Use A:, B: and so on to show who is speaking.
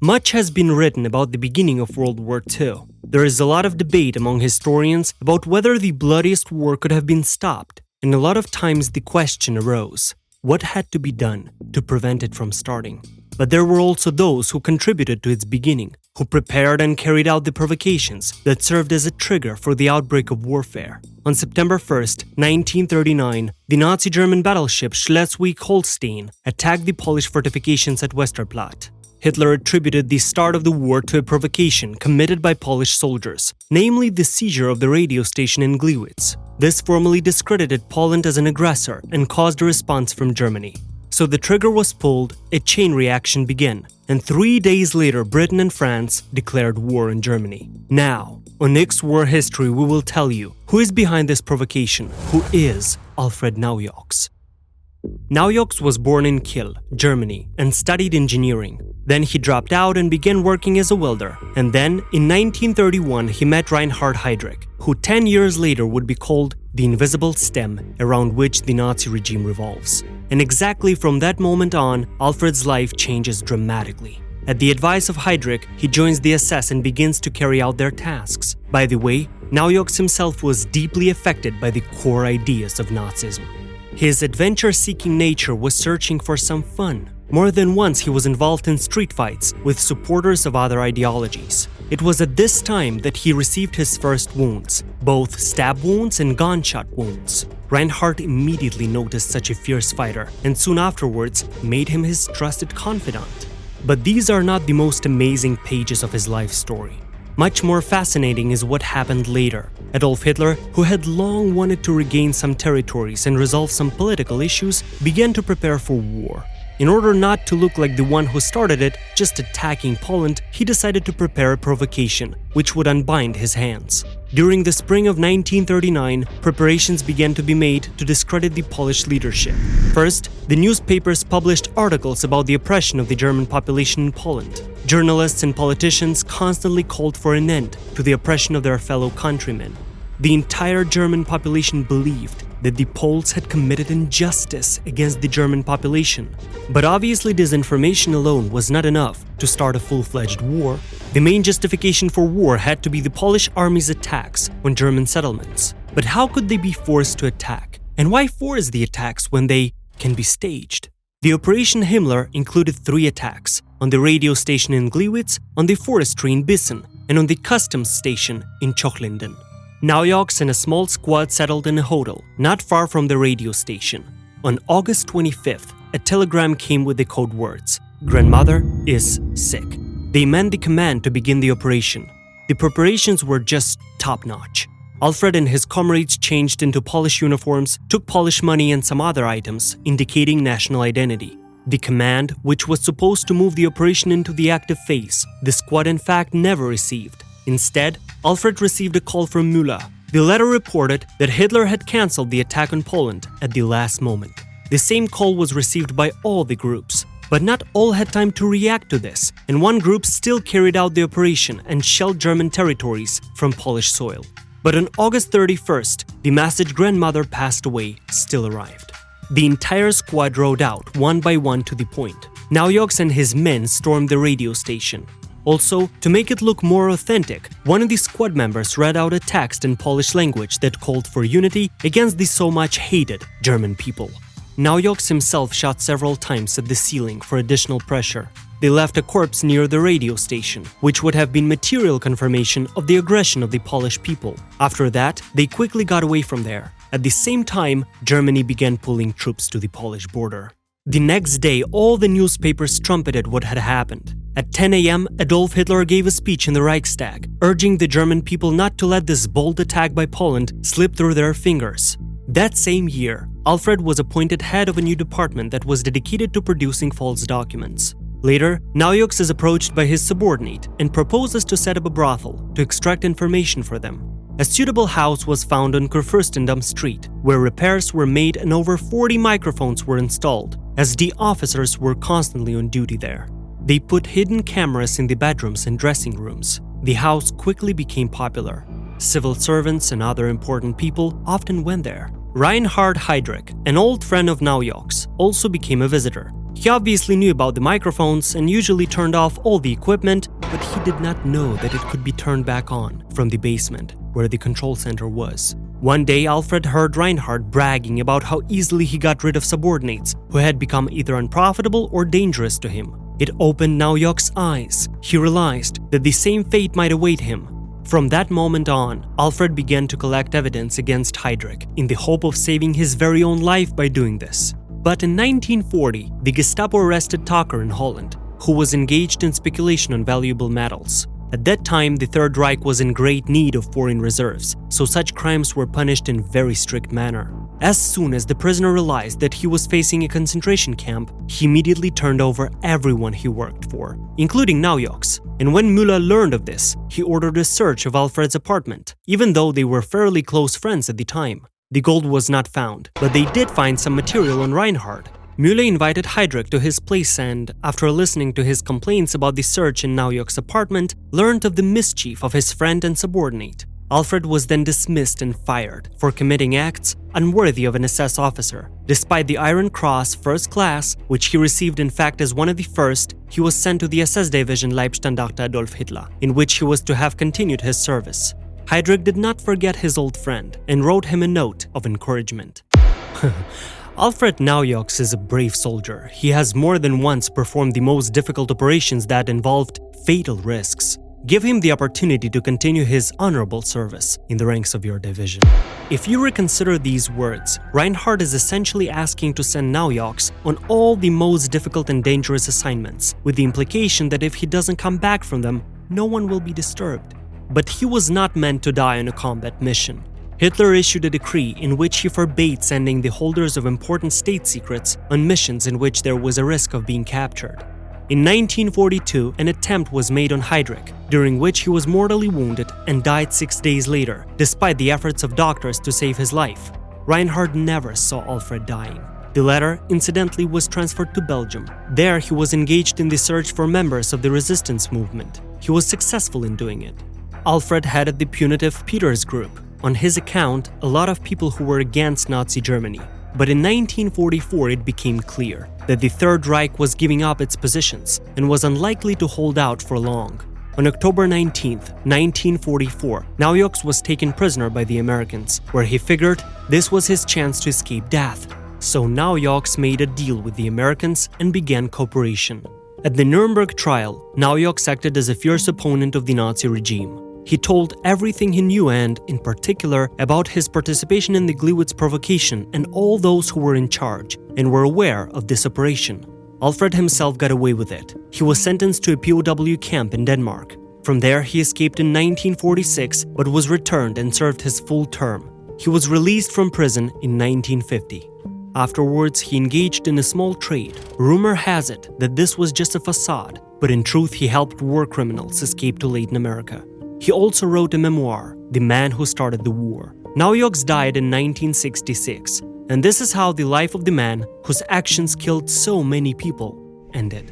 A: Much has been written about the beginning of World War II. There is a lot of debate among historians about whether the bloodiest war could have been stopped, and a lot of times the question arose, what had to be done to prevent it from starting? But there were also those who contributed to its beginning, who prepared and carried out the provocations that served as a trigger for the outbreak of warfare. On September 1st, 1939, the Nazi German battleship Schleswig-Holstein attacked the Polish fortifications at Westerplatte. Hitler attributed the start of the war to a provocation committed by Polish soldiers, namely the seizure of the radio station in Gliwice. This formally discredited Poland as an aggressor and caused a response from Germany. So the trigger was pulled, a chain reaction began, and 3 days later Britain and France declared war on Germany. Now, on Nick's War History, we will tell you who is behind this provocation, who is Alfred Naujocks. Naujocks was born in Kiel, Germany, and studied engineering. Then he dropped out and began working as a welder. And then, in 1931, he met Reinhard Heydrich, who 10 years later would be called the invisible stem around which the Nazi regime revolves. And exactly from that moment on, Alfred's life changes dramatically. At the advice of Heydrich, he joins the SS and begins to carry out their tasks. By the way, Naujocks himself was deeply affected by the core ideas of Nazism. His adventure-seeking nature was searching for some fun. More than once he was involved in street fights with supporters of other ideologies. It was at this time that he received his first wounds, both stab wounds and gunshot wounds. Reinhard immediately noticed such a fierce fighter and soon afterwards made him his trusted confidant. But these are not the most amazing pages of his life story. Much more fascinating is what happened later. Adolf Hitler, who had long wanted to regain some territories and resolve some political issues, began to prepare for war. In order not to look like the one who started it, just attacking Poland, he decided to prepare a provocation, which would unbind his hands. During the spring of 1939, preparations began to be made to discredit the Polish leadership. First, the newspapers published articles about the oppression of the German population in Poland. Journalists and politicians constantly called for an end to the oppression of their fellow countrymen. The entire German population believed that the Poles had committed injustice against the German population. But obviously disinformation alone was not enough to start a full-fledged war. The main justification for war had to be the Polish army's attacks on German settlements. But how could they be forced to attack? And why force the attacks when they can be staged? The Operation Himmler included 3 attacks: on the radio station in Gliwice, on the forestry in Bissen, and on the customs station in Cochlingen. Naujocks and a small squad settled in a hotel not far from the radio station. On August 25th, a telegram came with the code words, "Grandmother is sick." They meant the command to begin the operation. The preparations were just top-notch. Alfred and his comrades changed into Polish uniforms, took Polish money and some other items, indicating national identity. The command, which was supposed to move the operation into the active phase, the squad in fact never received. Instead, Alfred received a call from Müller. The letter reported that Hitler had cancelled the attack on Poland at the last moment. The same call was received by all the groups, but not all had time to react to this, and one group still carried out the operation and shelled German territories from Polish soil. But on August 31st, the message "Grandmother passed away" still arrived. The entire squad rode out one by one to the point. Naujocks and his men stormed the radio station. Also, to make it look more authentic, one of the squad members read out a text in Polish language that called for unity against the so much hated German people. Naujocks himself shot several times at the ceiling for additional pressure. They left a corpse near the radio station, which would have been material confirmation of the aggression of the Polish people. After that, they quickly got away from there. At the same time, Germany began pulling troops to the Polish border. The next day, all the newspapers trumpeted what had happened. At 10 a.m., Adolf Hitler gave a speech in the Reichstag, urging the German people not to let this bold attack by Poland slip through their fingers. That same year, Alfred was appointed head of a new department that was dedicated to producing false documents. Later, Naujocks is approached by his subordinate and proposes to set up a brothel to extract information for them. A suitable house was found on Kurfürstendamm Street, where repairs were made and over 40 microphones were installed, as the officers were constantly on duty there. They put hidden cameras in the bedrooms and dressing rooms. The house quickly became popular. Civil servants and other important people often went there. Reinhard Heydrich, an old friend of Naujocks, also became a visitor. He obviously knew about the microphones and usually turned off all the equipment, but he did not know that it could be turned back on from the basement, where the control center was. One day, Alfred heard Reinhardt bragging about how easily he got rid of subordinates who had become either unprofitable or dangerous to him. It opened Naujocks' eyes. He realized that the same fate might await him. From that moment on, Alfred began to collect evidence against Heydrich in the hope of saving his very own life by doing this. But in 1940, the Gestapo arrested Tucker in Holland, who was engaged in speculation on valuable metals. At that time, the Third Reich was in great need of foreign reserves, so such crimes were punished in very strict manner. As soon as the prisoner realized that he was facing a concentration camp, he immediately turned over everyone he worked for, including Naujocks. And when Müller learned of this, he ordered a search of Alfred's apartment, even though they were fairly close friends at the time. The gold was not found, but they did find some material on Reinhardt. Müller invited Heydrich to his place and, after listening to his complaints about the search in Naujocks' apartment, learned of the mischief of his friend and subordinate. Alfred was then dismissed and fired for committing acts unworthy of an SS officer. Despite the Iron Cross First Class, which he received in fact as one of the first, he was sent to the SS division Leibstandarte Adolf Hitler, in which he was to have continued his service. Heydrich did not forget his old friend and wrote him a note of encouragement. Alfred Naujocks is a brave soldier. He has more than once performed the most difficult operations that involved fatal risks. Give him the opportunity to continue his honorable service in the ranks of your division. If you reconsider these words, Reinhardt is essentially asking to send Naujocks on all the most difficult and dangerous assignments, with the implication that if he doesn't come back from them, no one will be disturbed. But he was not meant to die on a combat mission. Hitler issued a decree in which he forbade sending the holders of important state secrets on missions in which there was a risk of being captured. In 1942, an attempt was made on Heydrich, during which he was mortally wounded and died 6 days later, despite the efforts of doctors to save his life. Reinhardt never saw Alfred dying. The latter, incidentally, was transferred to Belgium. There, he was engaged in the search for members of the resistance movement. He was successful in doing it. Alfred headed the punitive Peters Group. On his account, a lot of people who were against Nazi Germany. But in 1944 it became clear that the Third Reich was giving up its positions and was unlikely to hold out for long. On October 19, 1944, Naujocks was taken prisoner by the Americans, where he figured this was his chance to escape death. So Naujocks made a deal with the Americans and began cooperation. At the Nuremberg trial, Naujocks acted as a fierce opponent of the Nazi regime. He told everything he knew and, in particular, about his participation in the Gleiwitz provocation and all those who were in charge and were aware of this operation. Alfred himself got away with it. He was sentenced to a POW camp in Denmark. From there, he escaped in 1946 but was returned and served his full term. He was released from prison in 1950. Afterwards, he engaged in a small trade. Rumor has it that this was just a facade, but in truth he helped war criminals escape to Latin America. He also wrote a memoir, The Man Who Started the War. Naujocks died in 1966, and this is how the life of the man whose actions killed so many people ended.